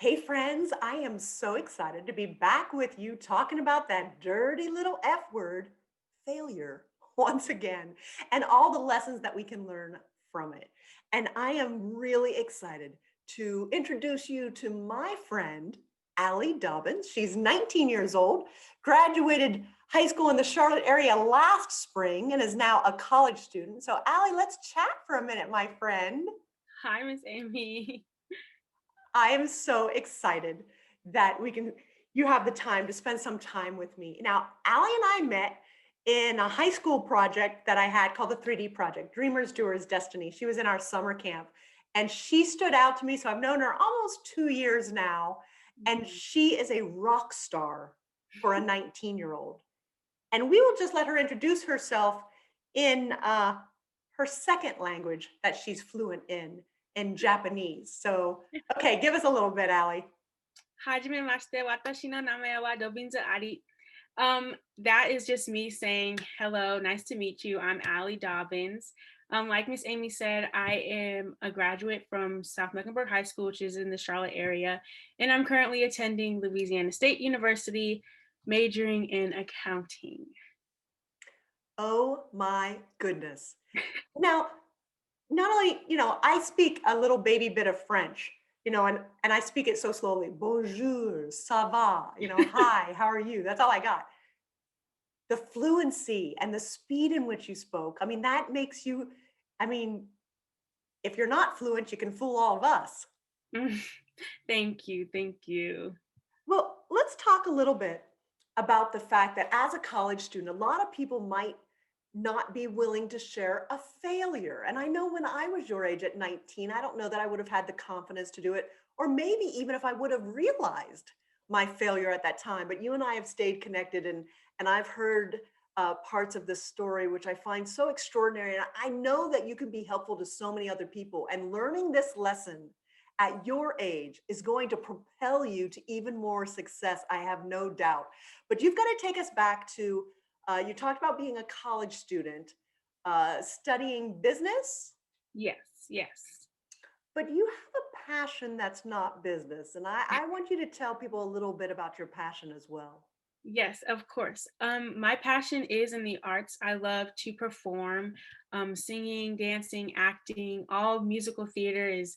Hey, friends, I am so excited to be back with you talking about that dirty little F word, failure, once again, and all the lessons that we can learn from it. And I am really excited to introduce you to my friend, Allie Dobbins. She's 19 years old, graduated high school in the Charlotte area last spring, and is now a college student. So, Allie, let's chat for a minute, my friend. Hi, Miss Amy. I am so excited that you have the time to spend some time with me. Now, Allie and I met in a high school project that I had called the 3D Project, Dreamers, Doers, Destiny. She was in our summer camp and she stood out to me. So I've known her almost 2 years now, and Mhm. she is a rock star for a 19-year-old. And we will just let her introduce herself in her second language that she's fluent in Japanese. So, okay, give us a little bit, Allie. はじめまして。私の名前はドビンズアリ. That is just me saying hello, nice to meet you. I'm Allie Dobbins. Like Miss Amy said, I am a graduate from South Mecklenburg High School, which is in the Charlotte area, and I'm currently attending Louisiana State University, majoring in accounting. Oh my goodness. Now, not only, I speak a little baby bit of French, and I speak it so slowly. Bonjour, ça va, hi, how are you? That's all I got. The fluency and the speed in which you spoke, I mean, that makes you, I mean, if you're not fluent, you can fool all of us. Thank you, thank you. Well, let's talk a little bit about the fact that as a college student, a lot of people might not be willing to share a failure. And I know when I was your age at 19, I don't know that I would have had the confidence to do it, or maybe even if I would have realized my failure at that time. But you and I have stayed connected, and I've heard parts of this story, which I find so extraordinary. And I know that you can be helpful to so many other people. And learning this lesson at your age is going to propel you to even more success, I have no doubt. But you've got to take us back to you talked about being a college student, studying business, Yes, yes. but you have a passion that's not business. And I want you to tell people a little bit about your passion as well. Yes, of course. My passion is in the arts. I love to perform, singing, dancing, acting. All musical theater is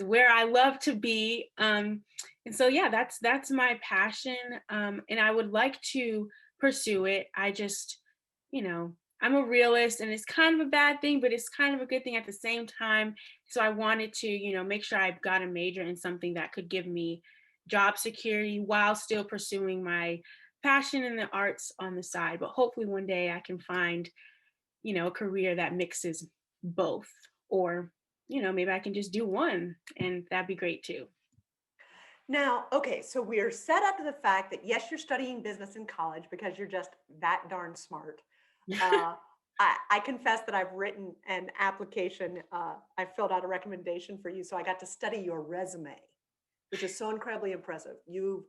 where I love to be. And so, yeah, that's my passion, and I would like to pursue it. I just, I'm a realist, and it's kind of a bad thing, but it's kind of a good thing at the same time. So I wanted to, make sure I've got a major in something that could give me job security while still pursuing my passion in the arts on the side, but hopefully one day I can find, a career that mixes both, or, maybe I can just do one and that'd be great too. Now, okay, so we're set up to the fact that yes, you're studying business in college because you're just that darn smart. Uh, I confess that I've written an application. I filled out a recommendation for you, so I got to study your resume, which is so incredibly impressive. You've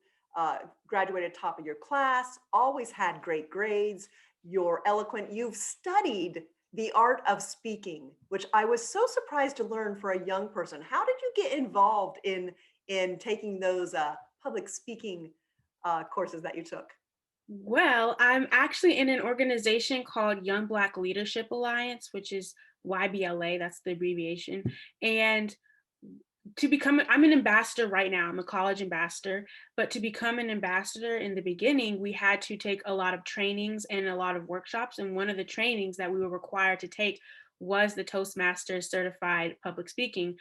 graduated top of your class, always had great grades. You're eloquent. You've studied the art of speaking, which I was so surprised to learn for a young person. How did you get involved in taking those public speaking courses that you took? Well, I'm actually in an organization called Young Black Leadership Alliance, which is YBLA, that's the abbreviation. And I'm an ambassador right now. I'm a college ambassador, but to become an ambassador in the beginning, we had to take a lot of trainings and a lot of workshops. And one of the trainings that we were required to take was the Toastmasters certified public speaking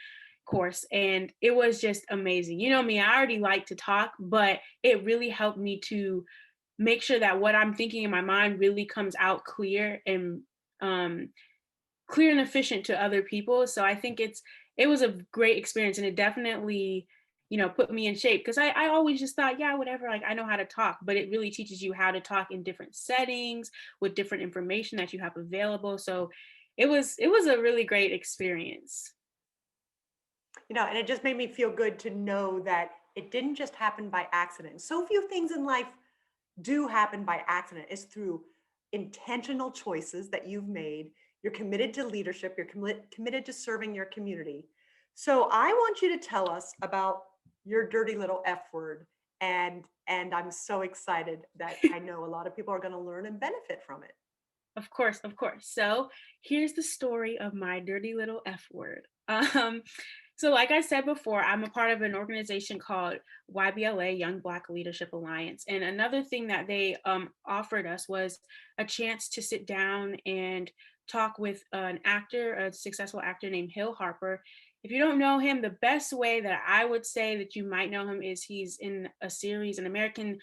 course. And it was just amazing. You know me, I already like to talk, but it really helped me to make sure that what I'm thinking in my mind really comes out um, clear and efficient to other people. So I think it was a great experience, and it definitely, put me in shape, because I always just thought, yeah, whatever, like I know how to talk, but it really teaches you how to talk in different settings with different information that you have available. So it was a really great experience. And it just made me feel good to know that it didn't just happen by accident. So few things in life do happen by accident. It's through intentional choices that you've made. You're committed to leadership, you're committed to serving your community. So I want you to tell us about your dirty little F word. And I'm so excited that I know a lot of people are going to learn and benefit from it. Of course, of course. So here's the story of my dirty little F word. So like I said before, I'm a part of an organization called YBLA, Young Black Leadership Alliance. And another thing that they offered us was a chance to sit down and talk with an actor, a successful actor named Hill Harper. If you don't know him, the best way that I would say that you might know him is he's in a series, an American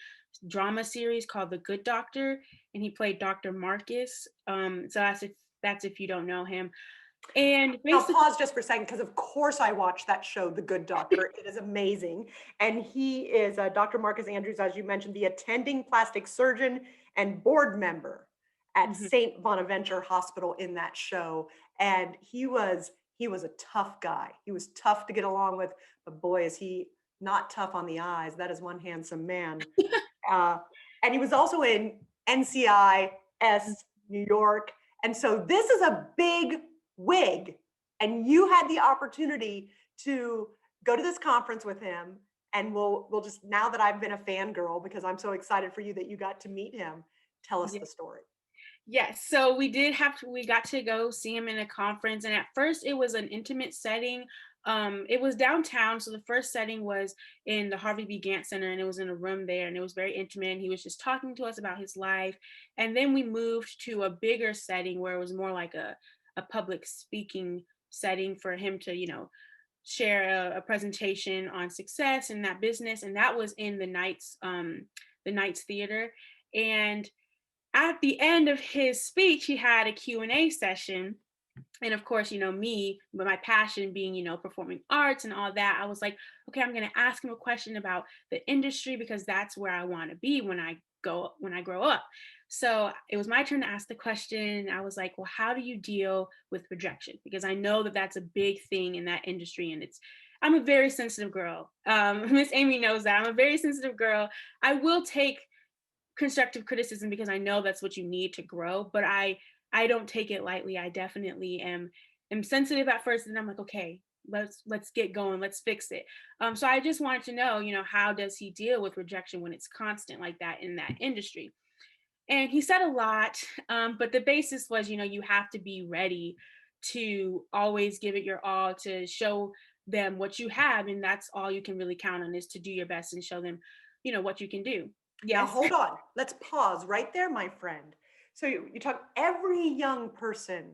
drama series called The Good Doctor, and he played Dr. Marcus. So that's if you don't know him. And Now, basically, pause just for a second, because of course I watched that show, The Good Doctor. It is amazing. And he is Dr. Marcus Andrews, as you mentioned, the attending plastic surgeon and board member at mhm, St. Bonaventure Hospital in that show. And he was a tough guy. He was tough to get along with, but boy, is he not tough on the eyes. That is one handsome man. Uh, and he was also in NCIS New York. And so this is a big wig. And you had the opportunity to go to this conference with him. And we'll just, now that I've been a fangirl, because I'm so excited for you that you got to meet him, tell us yeah. the story. Yes, so we got to go see him in a conference, and at first it was an intimate setting. It was downtown, so the first setting was in the Harvey B. Gantt Center, and it was in a room there, and it was very intimate. And he was just talking to us about his life, and then we moved to a bigger setting where it was more like a public speaking setting for him to, share a presentation on success in that business, and that was in the Knights Theater. And at the end of his speech, he had a Q&A session. And of course, me, but my passion being, performing arts and all that, I was like, okay, I'm going to ask him a question about the industry because that's where I want to be when I grow up. So it was my turn to ask the question. I was like, well, how do you deal with rejection? Because I know that that's a big thing in that industry. And I'm a very sensitive girl. Miss Amy knows that I'm a very sensitive girl. I will take constructive criticism because I know that's what you need to grow, but I don't take it lightly. I definitely am sensitive at first, and I'm like, okay, let's get going, let's fix it. So I just wanted to know, how does he deal with rejection when it's constant like that in that industry? And he said a lot, but the basis was, you have to be ready to always give it your all, to show them what you have, and that's all you can really count on, is to do your best and show them, what you can do. Now, Yes. hold on. Let's pause right there, my friend. So you talk, every young person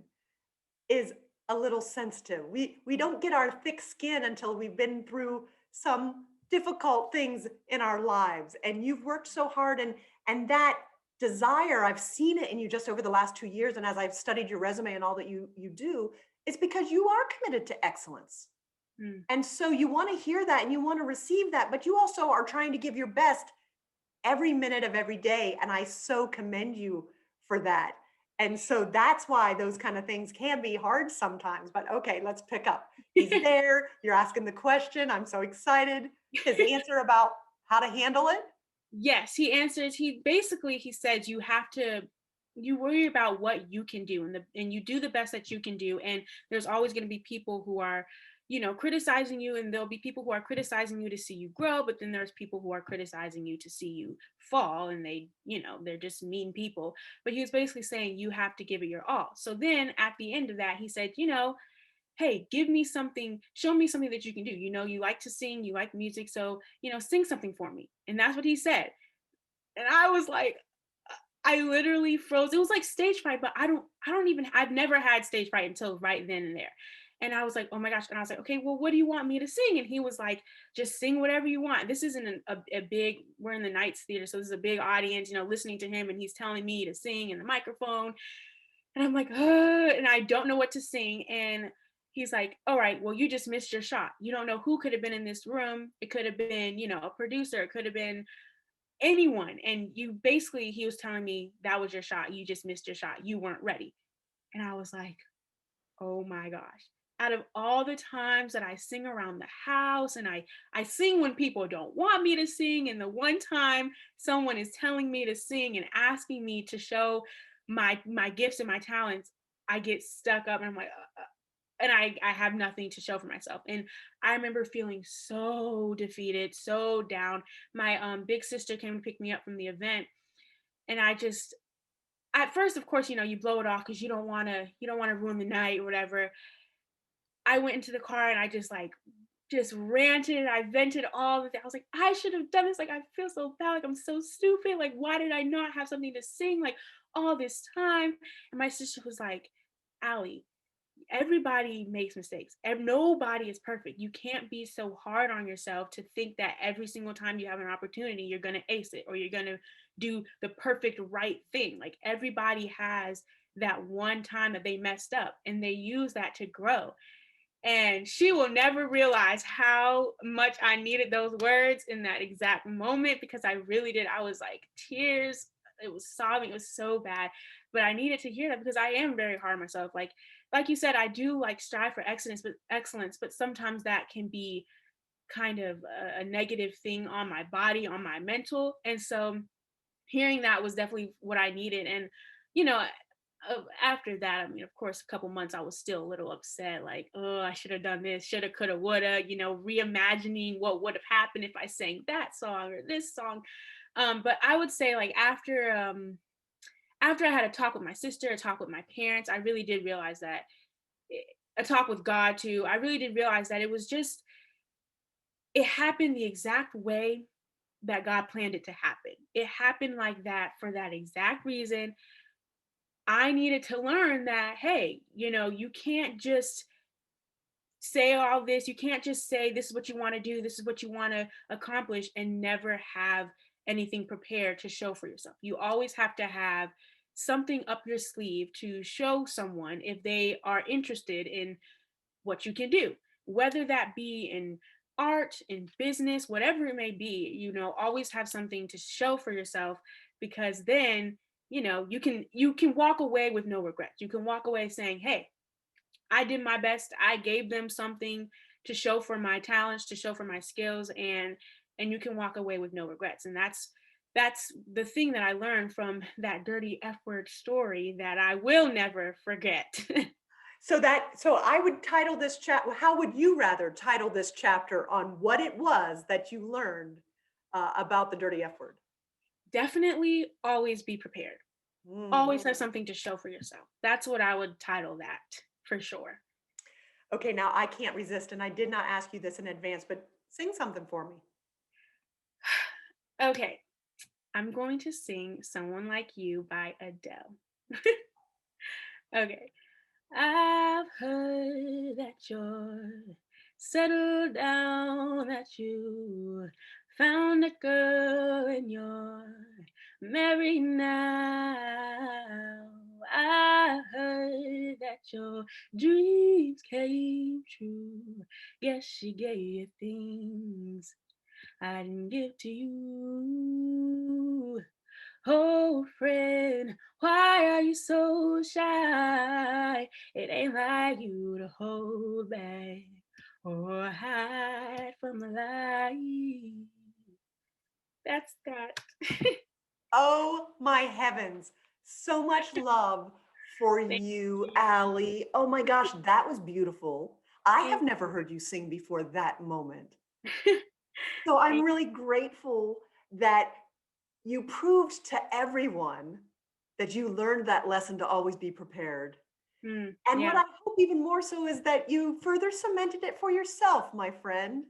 is a little sensitive. We don't get our thick skin until we've been through some difficult things in our lives. And you've worked so hard, and that desire, I've seen it in you just over the last 2 years. And as I've studied your resume and all that you do, it's because you are committed to excellence. Mm. And so you want to hear that and you want to receive that, but you also are trying to give your best every minute of every day. And I so commend you for that. And so that's why those kind of things can be hard sometimes. But okay, let's pick up. He's there. You're asking the question. I'm so excited. His answer about how to handle it. Yes, he answers. He says you worry about what you can do, and you do the best that you can do. And there's always going to be people who are, criticizing you, and there'll be people who are criticizing you to see you grow, but then there's people who are criticizing you to see you fall, and they're just mean people. But he was basically saying you have to give it your all. So then at the end of that, he said, hey, give me something, show me something that you can do. You like to sing, you like music, so sing something for me. And that's what he said. And I was like, I literally froze. It was like stage fright, but I've never had stage fright until right then and there. And I was like, oh my gosh. And I was like, okay, well, what do you want me to sing? And he was like, just sing whatever you want. This isn't a big, we're in the Knights Theater, so this is a big audience, listening to him, and he's telling me to sing in the microphone. And I'm like, and I don't know what to sing. And he's like, all right, well, you just missed your shot. You don't know who could have been in this room. It could have been, a producer, it could have been anyone. And he was telling me that was your shot. You just missed your shot. You weren't ready. And I was like, oh my gosh. Out of all the times that I sing around the house, and I sing when people don't want me to sing, and the one time someone is telling me to sing and asking me to show my gifts and my talents, I get stuck up and I'm like, and I have nothing to show for myself. And I remember feeling so defeated, so down. My big sister came to pick me up from the event, and I just, at first, of course, you blow it off because you don't want to ruin the night or whatever. I went into the car and I just ranted. I vented all the things. I was like, I should have done this. Like, I feel so bad. Like, I'm so stupid. Like, why did I not have something to sing like all this time? And my sister was like, Allie, everybody makes mistakes. Nobody is perfect. You can't be so hard on yourself to think that every single time you have an opportunity, you're going to ace it or you're going to do the perfect right thing. Like, everybody has that one time that they messed up and they use that to grow. And she will never realize how much I needed those words in that exact moment, because I really did. I was like tears. It was sobbing. It was so bad. But I needed to hear that because I am very hard on myself. Like you said, I do like strive for excellence, but sometimes that can be kind of a negative thing on my body, on my mental. And so hearing that was definitely what I needed. And, you know, after that, I mean, of course, a couple months, I was still a little upset, like, oh, I should have done this, shoulda, coulda, woulda, reimagining what would have happened if I sang that song or this song. But I would say, like, after I had a talk with my sister, a talk with my parents, I really did realize that a talk with God too. I really did realize that it happened the exact way that God planned it to happen. It happened like that for that exact reason. I needed to learn that, hey, you can't just say all this. You can't just say, this is what you want to do, this is what you want to accomplish, and never have anything prepared to show for yourself. You always have to have something up your sleeve to show someone if they are interested in what you can do, whether that be in art, in business, whatever it may be. Always have something to show for yourself, because then you can walk away with no regrets. You can walk away saying, hey, I did my best. I gave them something to show for my talents, to show for my skills, and you can walk away with no regrets. And that's the thing that I learned from that dirty F word story that I will never forget. So I would title this chapter, how would you rather title this chapter on what it was that you learned about the dirty F word? Definitely always be prepared. Mm. Always have something to show for yourself. That's what I would title that for sure. Okay, now I can't resist, and I did not ask you this in advance, but sing something for me. Okay, I'm going to sing Someone Like You by Adele. Okay. I've heard that you're settled down, that you found a girl and you're married now. I heard that your dreams came true. Guess she gave you things I didn't give to you. Oh, friend, why are you so shy? It ain't like you to hold back or hide from the light. That's that. Oh my heavens. So much love for Thank you, you. Allie. Oh my gosh, that was beautiful. I have Thank never heard you sing before that moment. you. So I'm Thank really grateful that you proved to everyone that you learned that lesson to always be prepared. And what Yeah. I hope even more so is that you further cemented it for yourself, my friend,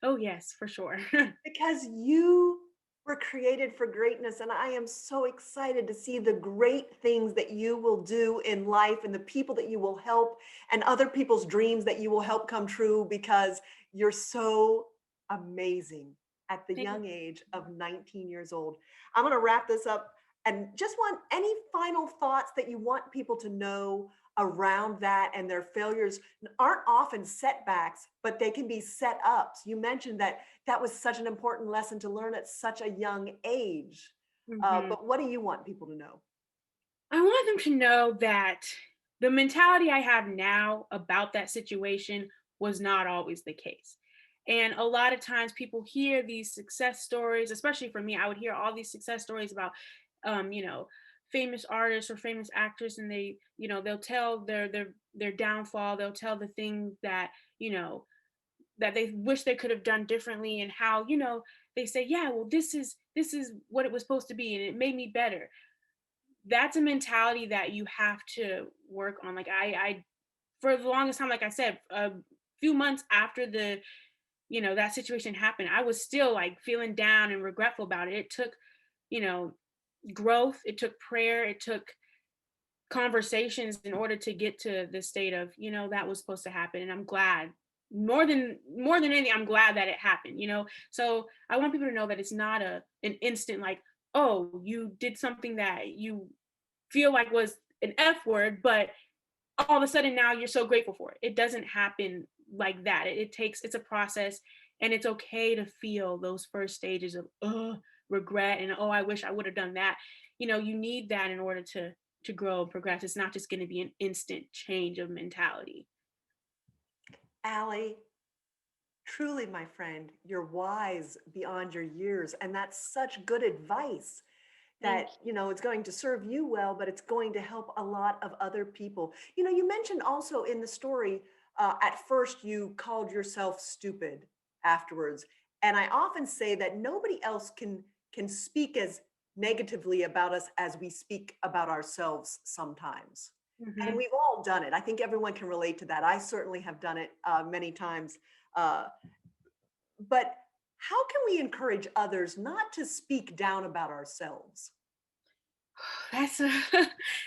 Oh, yes, for sure. because you were created for greatness. And I am so excited to see the great things that you will do in life and the people that you will help and other people's dreams that you will help come true, because you're so amazing at the Thank young age of 19 years old. I'm going to wrap this up and just want any final thoughts that you want people to know around that, and their failures aren't often setbacks, but they can be set ups. You mentioned that that was such an important lesson to learn at such a young age. you. But what do you want people to know? I want them to know that the mentality I have now about that situation was not always the case. And a lot of times people hear these success stories, especially for me, I would hear all these success stories about, um, you know, famous artists or famous actors, and they, they'll tell their downfall, they'll tell the things that, that they wish they could have done differently, and how, they say, yeah, well, this is what it was supposed to be and it made me better. That's a mentality that you have to work on. Like I for the longest time, like I said, a few months after that situation happened, I was still like feeling down and regretful about it. It took, you know, growth, it took prayer, it took conversations in order to get to the state of, that was supposed to happen. And I'm glad, more than anything, I'm glad that it happened, So I want people to know that it's not an instant like, oh, you did something that you feel like was an F word, but all of a sudden now you're so grateful for it. It doesn't happen like that. It's a process, and it's okay to feel those first stages of regret and, oh, I wish I would have done that. You need that in order to grow and progress. It's not just going to be an instant change of mentality. Allie, truly, my friend, you're wise beyond your years. And that's such good advice Thank that, it's going to serve you well, but it's going to help a lot of other people. You mentioned also in the story, at first you called yourself stupid afterwards. And I often say that nobody else can speak as negatively about us as we speak about ourselves sometimes. you. And Hmm. we've all done it. I think everyone can relate to that. I certainly have done it many times. Uh, but how can we encourage others not to speak down about ourselves? That's a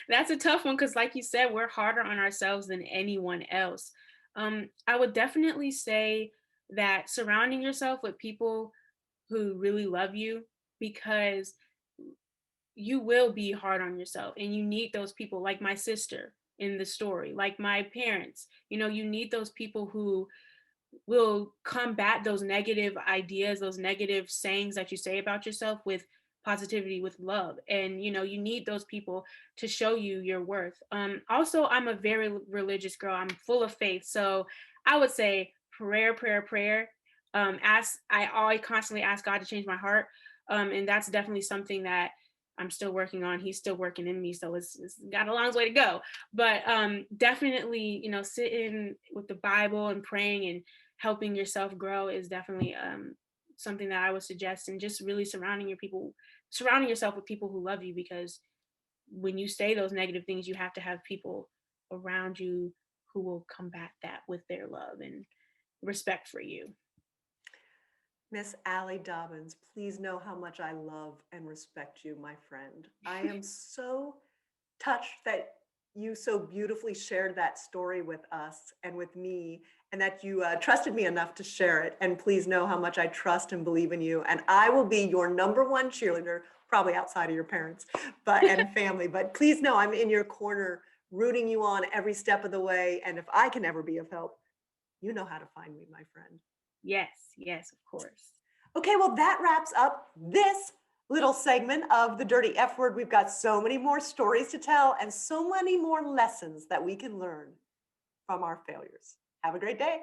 that's a tough one because, like you said, we're harder on ourselves than anyone else. I would definitely say that surrounding yourself with people who really love you, because you will be hard on yourself, and you need those people, like my sister in the story, like my parents. You need those people who will combat those negative ideas, those negative sayings that you say about yourself with positivity, with love. And you need those people to show you your worth. Also, I'm a very religious girl. I'm full of faith. So I would say prayer, prayer, prayer. I always constantly ask God to change my heart. And that's definitely something that I'm still working on. He's still working in me. So it's got a long way to go. But definitely, sitting with the Bible and praying and helping yourself grow is definitely something that I would suggest. And just really surrounding yourself with people who love you, because when you say those negative things, you have to have people around you who will combat that with their love and respect for you. Miss Allie Dobbins, please know how much I love and respect you, my friend. I am so touched that you so beautifully shared that story with us and with me, and that you trusted me enough to share it. And please know how much I trust and believe in you. And I will be your number one cheerleader, probably outside of your parents, but and family. But please know I'm in your corner, rooting you on every step of the way. And if I can ever be of help, you know how to find me, my friend. Yes, yes, of course. Okay, well, that wraps up this little segment of the Dirty F Word. We've got so many more stories to tell and so many more lessons that we can learn from our failures. Have a great day.